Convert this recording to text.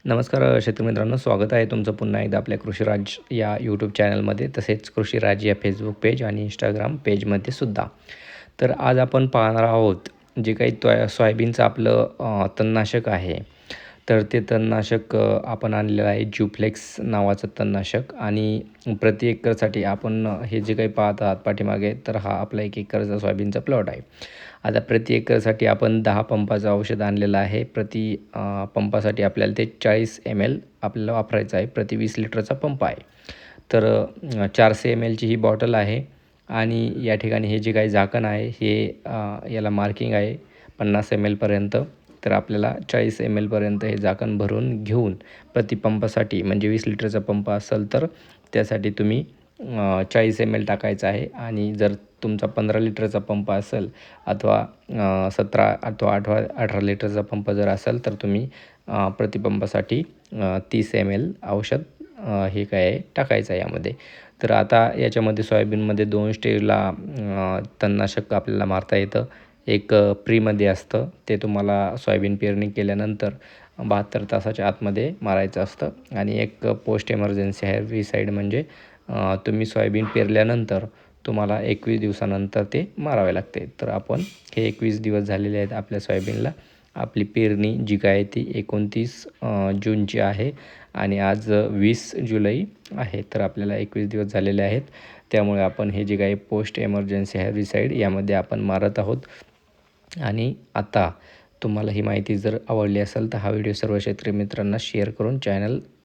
नमस्कार शेतकरी मित्रांनो, स्वागत आहे तुमचं पुन्हा एकदा आपल्या कृषीराज या यूट्यूब चॅनलमध्ये, तसेच कृषीराज या फेसबुक पेज आणि इंस्टाग्राम पेजमध्ये सुद्धा. तर आज आपण पाहणार आहोत जे काही सोयाबीनचं आपलं तणनाशक आहे. तर ते तणनाशक आपण आणलेलं आहे ज्युफ्लेक्स नावाचं तणनाशक, आणि प्रति एकरसाठी आपण हे जे काही पाहत आहात पाठीमागे, तर हा आपला 1 एकरचा सोयाबीनचा प्लॉट आहे. आता प्रति एकरसाठी आपण 10 पंपाचं औषध आणलेलं आहे. पंपासाठी आपल्याला ते 40 ml आपल्याला वापरायचं आहे. प्रति 20 लिटरचा पंप आहे. तर 400 mlची ही बॉटल आहे. आणि या ठिकाणी हे जे काही झाकण आहे हे याला मार्किंग आहे 50 ml पर्यंत. तर आपल्याला 40 ml पर्यंत हे झाकण भरून घेऊन प्रति पंपासाठी, म्हणजे 20 लिटरचा पंप असेल तर त्यासाठी तुम्ही 40 ml टाकायचं आहे. आणि जर तुमचा 15 लिटरचा पंप असेल अथवा 17 अथवा 18 लिटरचा पंप जर असेल तर तुम्ही प्रतिपंपासाठी 30 ml औषध हे काय आहे टाकायचं आहे यामध्ये. तर आता याच्यामध्ये सोयाबीनमध्ये 2 स्टेजला तणनाशक आपल्याला मारता येतं. एक प्रीमध्ये असतं, ते तुम्हाला सोयाबीन पेरणी केल्यानंतर 72 तासाच्या आतमध्ये मारायचं असतं. आणि एक पोस्ट इमर्जन्सी हेर्बिसाइड, म्हणजे तुम्ही सोयाबीन पेरल्यानंतर तुम्हाला 21 दिवसानंतर ते मारावे लागते. तर आपण हे 21 दिवस झालेले आहेत आपल्या सोयाबीनला. आपली पेरणी जी काय आहे ती 29 जूनची आहे आणि आज 20 जुलै आहे. तर आपल्याला 21 दिवस झालेले आहेत. त्यामुळे आपण हे जे काही पोस्ट इमर्जन्सी हेर्बिसाइड यामध्ये आपण मारत आहोत. आणि आता तुम्हाला ही माहिती जर आवडली असेल तर हा व्हिडिओ सर्व शेतकरी मित्रांना शेअर करून चॅनल